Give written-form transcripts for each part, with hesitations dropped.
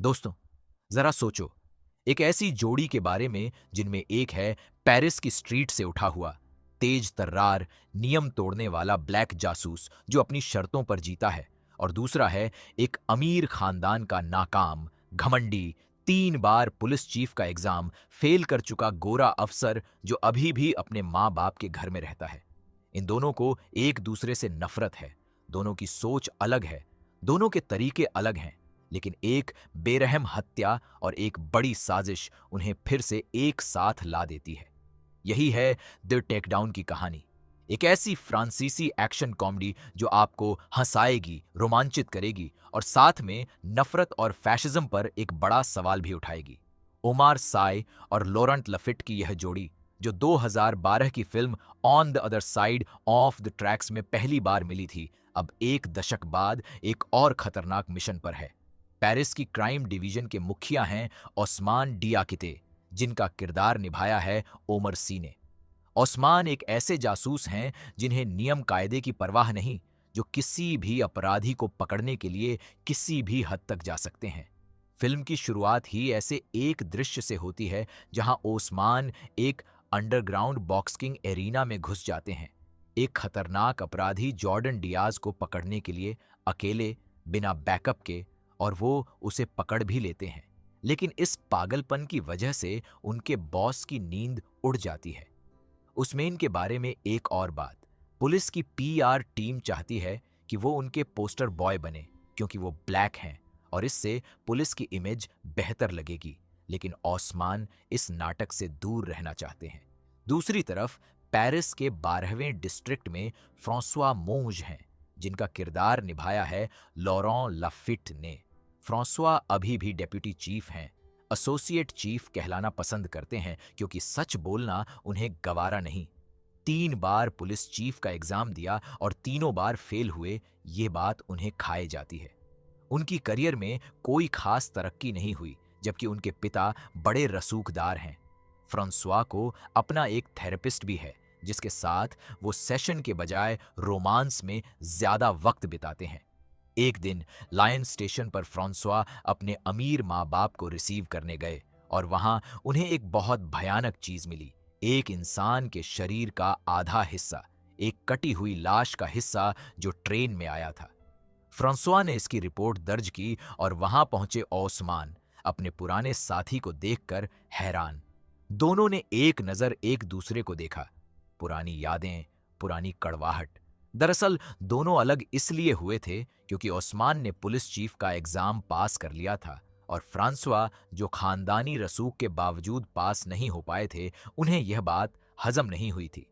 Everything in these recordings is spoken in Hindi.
दोस्तों, जरा सोचो, एक ऐसी जोड़ी के बारे में जिनमें एक है पेरिस की स्ट्रीट से उठा हुआ, तेज तर्रार, नियम तोड़ने वाला ब्लैक जासूस जो अपनी शर्तों पर जीता है, और दूसरा है एक अमीर खानदान का नाकाम, घमंडी, 3 बार पुलिस चीफ का एग्जाम फेल कर चुका गोरा अफसर जो अभी भी अपने माँ बाप के घर में रहता है। इन दोनों को एक दूसरे से नफरत है, दोनों की सोच अलग है, दोनों के तरीके अलग हैं, लेकिन एक बेरहम हत्या और एक बड़ी साजिश उन्हें फिर से एक साथ ला देती है। यही है द टेकडाउन की कहानी। एक ऐसी फ्रांसीसी एक्शन कॉमेडी जो आपको हंसाएगी, रोमांचित करेगी और साथ में नफरत और फैशिज्म पर एक बड़ा सवाल भी उठाएगी। ओमार साय और लॉरेंट लफिट की यह जोड़ी, जो 2012 की film on the other side of the tracks में पहली बार मिली थी, अब एक दशक बाद एक और खतरनाक मिशन पर है। पेरिस की क्राइम डिवीजन के मुखिया हैं ओस्मान डियाकिते, जिनका किरदार निभाया है ओमर सी ने। ओस्मान एक ऐसे जासूस हैं जिन्हें नियम कायदे की परवाह नहीं, जो किसी भी अपराधी को पकड़ने के लिए किसी भी हद तक जा सकते हैं। फिल्म की शुरुआत ही ऐसे एक दृश्य से होती है जहां ओस्मान एक अंडरग्राउंड बॉक्सिंग एरिना में घुस जाते हैं, एक खतरनाक अपराधी जॉर्डन डियाज को पकड़ने के लिए, अकेले, बिना बैकअप के, और वो उसे पकड़ भी लेते हैं। लेकिन इस पागलपन की वजह से उनके बॉस की नींद उड़ जाती है। उस्मेन के बारे में एक और बात, पुलिस की पीआर टीम चाहती है कि वो उनके पोस्टर बॉय बने क्योंकि वो ब्लैक हैं और इससे पुलिस की इमेज बेहतर लगेगी, लेकिन ओस्मान इस नाटक से दूर रहना चाहते हैं। दूसरी तरफ पेरिस के 12वें डिस्ट्रिक्ट में फ्रांसवा मोंज हैं, जिनका किरदार निभाया है लॉरें लाफिट ने। फ्रांसवा अभी भी डेप्यूटी चीफ हैं, एसोसिएट चीफ कहलाना पसंद करते हैं क्योंकि सच बोलना उन्हें गवारा नहीं। 3 बार पुलिस चीफ का एग्जाम दिया और तीनों बार फेल हुए, ये बात उन्हें खाए जाती है। उनकी करियर में कोई खास तरक्की नहीं हुई, जबकि उनके पिता बड़े रसूखदार हैं। फ्रांसवा को अपना एक थेरेपिस्ट भी है, जिसके साथ वो सेशन के बजाय रोमांस में ज्यादा वक्त बिताते हैं। एक दिन लायन स्टेशन पर फ्रांसवा अपने अमीर माँ बाप को रिसीव करने गए और वहां उन्हें एक बहुत भयानक चीज मिली, एक इंसान के शरीर का आधा हिस्सा, एक कटी हुई लाश का हिस्सा जो ट्रेन में आया था। फ्रांसवा ने इसकी रिपोर्ट दर्ज की और वहां पहुंचे ओस्मान अपने पुराने साथी को देखकर हैरान। दोनों ने एक नजर एक दूसरे को देखा, पुरानी यादें, पुरानी कड़वाहट। दरअसल दोनों अलग इसलिए हुए थे क्योंकि ओस्मान ने पुलिस चीफ का एग्जाम पास कर लिया था और फ्रांसवा, जो खानदानी रसूख के बावजूद पास नहीं हो पाए थे, उन्हें यह बात हजम नहीं हुई थी।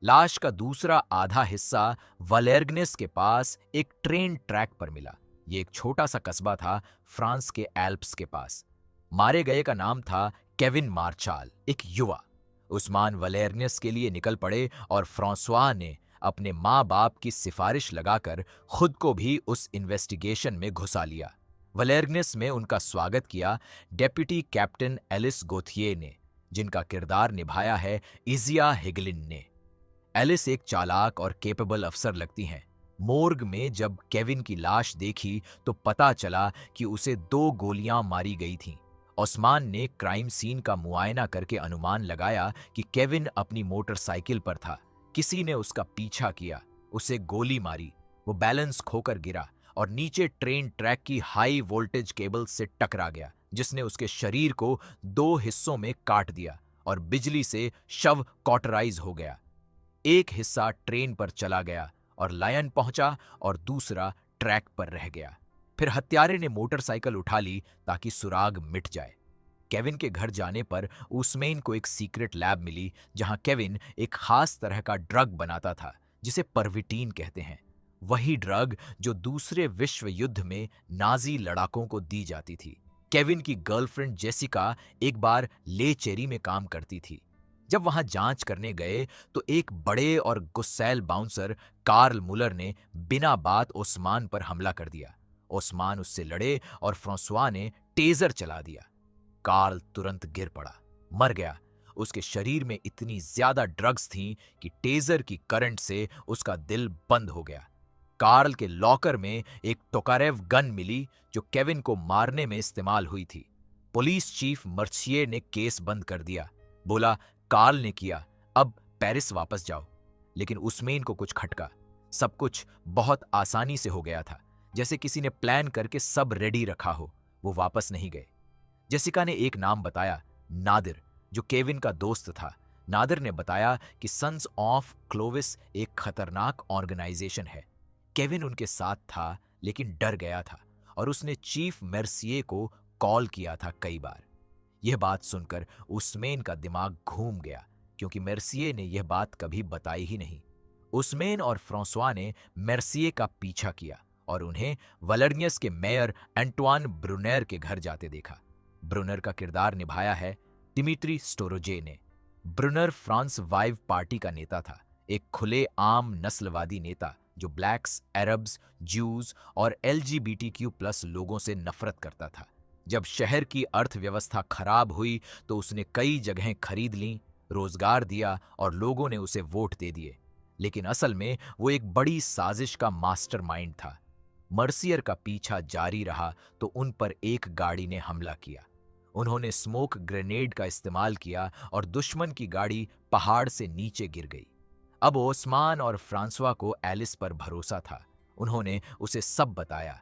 लाश का दूसरा आधा हिस्सा वलेर्गनेस के पास एक ट्रेन ट्रैक पर मिला। ये एक छोटा सा कस्बा था फ्रांस के एल्प्स के पास। मारे गए का नाम था केविन मार्चाल, एक युवा। उस्मान वलेर्गनेस के लिए निकल पड़े और फ्रांसवा ने अपने माँ बाप की सिफारिश लगाकर खुद को भी उस इन्वेस्टिगेशन में घुसा लिया। वलेर्गनेस में उनका स्वागत किया डेप्यूटी कैप्टन एलिस गोथिये ने, जिनका किरदार निभाया है इजिया हिगलिन ने। एलिस एक चालाक और केपेबल अफसर लगती हैं। मोर्ग में जब केविन की लाश देखी तो पता चला कि उसे 2 गोलियां मारी गई थीं। ओस्मान ने क्राइम सीन का मुआयना करके अनुमान लगाया कि केविन अपनी मोटरसाइकिल पर था। किसी ने उसका पीछा किया, उसे गोली मारी, वो बैलेंस खोकर गिरा और नीचे ट्रेन ट्रैक की हाई वोल्टेज केबल से टकरा गया, जिसने उसके शरीर को 2 हिस्सों में काट दिया और बिजली से शव कॉटराइज हो गया। एक हिस्सा ट्रेन पर चला गया और लायन पहुंचा और दूसरा ट्रैक पर रह गया। फिर हत्यारे ने मोटरसाइकिल उठा ली ताकि सुराग मिट जाए। केविन के घर जाने पर उस्मेन को एक सीक्रेट लैब मिली जहां केविन एक खास तरह का ड्रग बनाता था जिसे परविटीन कहते हैं। वही ड्रग जो दूसरे विश्व युद्ध में नाजी लड़ाकों को दी जाती थी। केविन की गर्लफ्रेंड जेसिका एक बार ले चेरी में काम करती थी। जब वहां जांच करने गए तो एक बड़े और गुस्सैल बाउंसर कार्ल मुलर ने बिना बात ओस्मान पर हमला कर दिया। ओस्मान उससे लड़े और फ्रांसवा ने टेजर चला दिया। कार्ल तुरंत गिर पड़ा, मर गया। उसके शरीर में इतनी ज्यादा ड्रग्स थीं कि टेजर की करंट से उसका दिल बंद हो गया। कार्ल के लॉकर में एक टोकारेव गन मिली जो केविन को मारने में इस्तेमाल हुई थी। पुलिस चीफ मर्सिये ने केस बंद कर दिया। बोला, कार्ल ने किया, अब पेरिस वापस जाओ। लेकिन उस्मेन को कुछ खटका। सब कुछ बहुत आसानी से हो गया था, जैसे किसी ने प्लान करके सब रेडी रखा हो। वो वापस नहीं गए। जेसिका ने एक नाम बताया, नादिर, जो केविन का दोस्त था। नादिर ने बताया कि सन्स ऑफ क्लोविस एक खतरनाक ऑर्गेनाइजेशन है। केविन उनके साथ था, लेकिन डर गया था और उसने चीफ मेर्सिये को कॉल किया था कई बार। यह बात सुनकर उस्मेन का दिमाग घूम गया, क्योंकि मेर्सिये ने यह बात कभी बताई ही नहीं। उस्मेन और फ्रांसवा ने मेर्सिये का पीछा किया और उन्हें वलर्नियस के मेयर एंटवान ब्रूनर के घर जाते देखा। ब्रूनर का किरदार निभाया है डिमित्री स्टोरोजे ने। ब्रूनर फ्रांस वाइव पार्टी का नेता था, एक खुले आम नस्लवादी नेता जो ब्लैक्स, अरब्स, ज्यूज और LGBTQ+ लोगों से नफरत करता था। जब शहर की अर्थव्यवस्था खराब हुई तो उसने कई जगहें खरीद लीं, रोजगार दिया और लोगों ने उसे वोट दे दिए। लेकिन असल में वो एक बड़ी साजिश का मास्टरमाइंड था। मर्सियर का पीछा जारी रहा तो उन पर एक गाड़ी ने हमला किया। उन्होंने स्मोक ग्रेनेड का इस्तेमाल किया और दुश्मन की गाड़ी पहाड़ से नीचे गिर गई। अब ओस्मान और फ्रांसवा को एलिस पर भरोसा था। उन्होंने उसे सब बताया।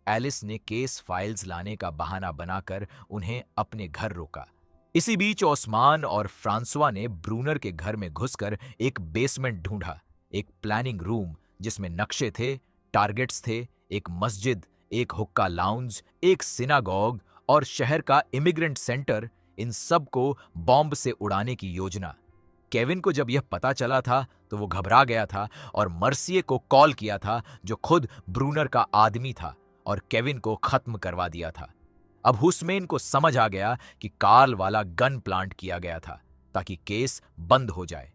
एलिस ने केस फाइल्स लाने का बहाना बनाकर उन्हें अपने घर रोका। इसी बीच ओस्मान और फ्रांसवा ने ब्रूनर के घर में घुसकर एक बेसमेंट ढूंढा, एक प्लानिंग रूम जिसमें नक्शे थे, टारगेट्स थे, एक मस्जिद, एक हुक्का लाउंज, एक सिनागॉग और शहर का इमिग्रेंट सेंटर, इन सब को बॉम्ब से उड़ाने की योजना। केविन को जब यह पता चला था तो वो घबरा गया था और मर्सिये को कॉल किया था, जो खुद ब्रूनर का आदमी था, और केविन को खत्म करवा दिया था। अब हुस्मेन को समझ आ गया कि कार्ल वाला गन प्लांट किया गया था ताकि केस बंद हो जाए।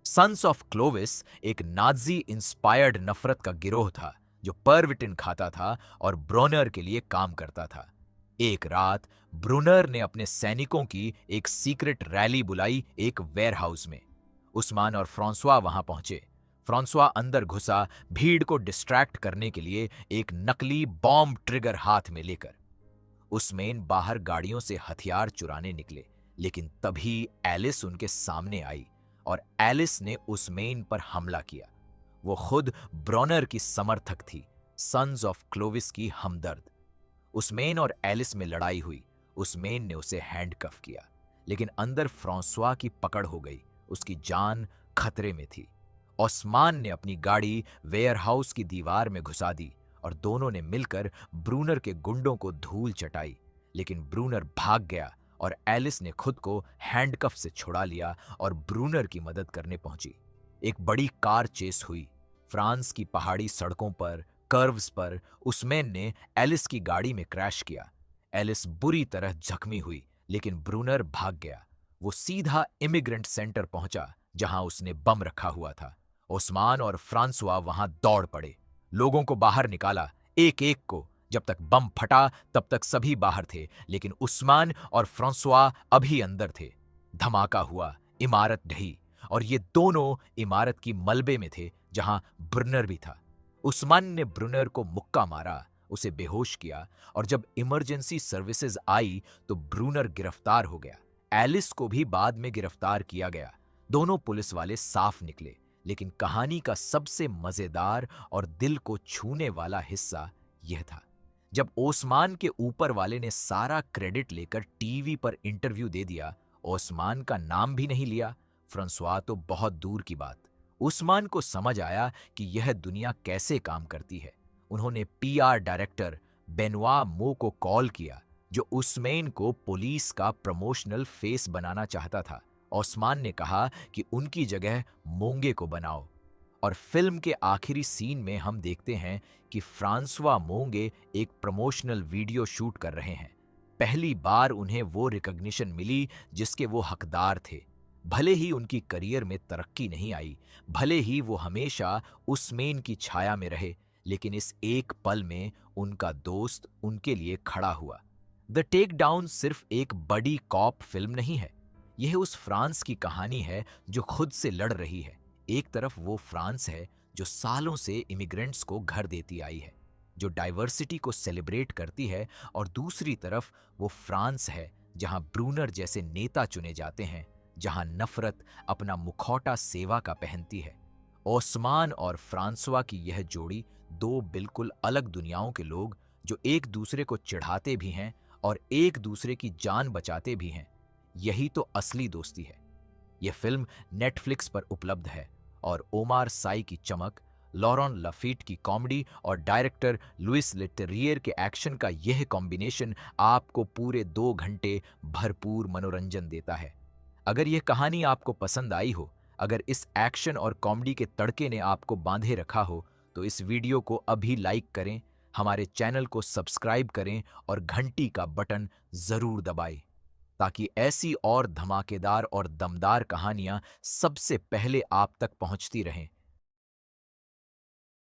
सन्स ऑफ क्लोविस एक नाजी इंस्पायर्ड नफरत का गिरोह था जो परविटिन खाता था और ब्रोनर के लिए काम करता था। एक रात ब्रूनर ने अपने सैनिकों की एक सीक्रेट रैली बुलाई एक वेयरहाउस में। उस्मान और फ्रांसवा वहां पहुंचे। फ्रांसवा अंदर घुसा, भीड़ को डिस्ट्रैक्ट करने के लिए एक नकली बॉम्ब ट्रिगर हाथ में लेकर। उस्मेन बाहर गाड़ियों से हथियार चुराने निकले, लेकिन तभी एलिस उनके सामने आई और एलिस ने उस्मेन पर हमला किया। वो खुद ब्रोनर की समर्थक थी, सन्स ऑफ क्लोविस की हमदर्द। उस्मेन और एलिस में लड़ाई हुई। उस्मेन ने उसे हैंडकफ किया, लेकिन अंदर फ्रांसवा की पकड़ हो गई। उसकी जान खतरे में थी। ओस्मान ने अपनी गाड़ी वेयरहाउस की दीवार में घुसा दी और दोनों ने मिलकर ब्रूनर के गुंडों को धूल चटाई। लेकिन ब्रूनर भाग गया और एलिस ने खुद को हैंडकफ से छुड़ा लिया और ब्रूनर की मदद करने पहुंची। एक बड़ी कार चेस हुई। फ्रांस की पहाड़ी सड़कों पर, कर्व्स पर उस्मेन ने एलिस की गाड़ी में क्रैश किया। एलिस बुरी तरह जख्मी हुई, लेकिन ब्रूनर भाग गया। वो सीधा इमिग्रेंट सेंटर पहुंचा जहां उसने बम रखा हुआ था। ओस्मान और फ्रांसवा वहां दौड़ पड़े, लोगों को बाहर निकाला, एक एक को। जब तक बम फटा तब तक सभी बाहर थे, लेकिन उस्मान और फ्रांसवा अभी अंदर थे। धमाका हुआ, इमारत ढही और ये दोनों इमारत की मलबे में थे जहां ब्रूनर भी था। उस्मान ने ब्रूनर को मुक्का मारा, उसे बेहोश किया और जब इमरजेंसी सर्विसेज आई तो ब्रूनर गिरफ्तार हो गया। एलिस को भी बाद में गिरफ्तार किया गया। दोनों पुलिस वाले साफ निकले, लेकिन कहानी का सबसे मजेदार और दिल को छूने वाला हिस्सा यह था जब ओस्मान के ऊपर वाले ने सारा क्रेडिट लेकर टीवी पर इंटरव्यू दे दिया। ओस्मान का नाम भी नहीं लिया, फ्रांसवा तो बहुत दूर की बात। उस्मान को समझ आया कि यह दुनिया कैसे काम करती है। उन्होंने PR डायरेक्टर बेनवा मो को कॉल किया, जो उस्मेन को पुलिस का प्रमोशनल फेस बनाना चाहता था। ओस्मान ने कहा कि उनकी जगह मोंगे को बनाओ। और फिल्म के आखिरी सीन में हम देखते हैं कि फ्रांसवा मोंगे एक प्रमोशनल वीडियो शूट कर रहे हैं। पहली बार उन्हें वो रिकॉग्निशन मिली जिसके वो हकदार थे। भले ही उनकी करियर में तरक्की नहीं आई, भले ही वो हमेशा उस्मेन की छाया में रहे, लेकिन इस एक पल में उनका दोस्त उनके लिए खड़ा हुआ। द टेक डाउन सिर्फ एक बड़ी कॉप फिल्म नहीं है, यह उस फ्रांस की कहानी है जो खुद से लड़ रही है। एक तरफ वो फ्रांस है जो सालों से इमिग्रेंट्स को घर देती आई है, जो डाइवर्सिटी को सेलिब्रेट करती है, और दूसरी तरफ वो फ्रांस है जहां ब्रूनर जैसे नेता चुने जाते हैं, जहां नफरत अपना मुखौटा सेवा का पहनती है। ओस्मान और फ्रांसवा की यह जोड़ी दो बिल्कुल अलग दुनियाओं के लोग, जो एक दूसरे को चिढ़ाते भी हैं और एक दूसरे की जान बचाते भी हैं। यही तो असली दोस्ती है। यह फिल्म नेटफ्लिक्स पर उपलब्ध है और ओमार साई की चमक, लॉरन लफीट की कॉमेडी और डायरेक्टर लुइस लेटेरियर के एक्शन का यह कॉम्बिनेशन आपको पूरे 2 घंटे भरपूर मनोरंजन देता है। अगर यह कहानी आपको पसंद आई हो, अगर इस एक्शन और कॉमेडी के तड़के ने आपको बांधे रखा हो, तो इस वीडियो को अभी लाइक करें, हमारे चैनल को सब्सक्राइब करें और घंटी का बटन जरूर दबाएं, ताकि ऐसी और धमाकेदार और दमदार कहानियां सबसे पहले आप तक पहुंचती रहें।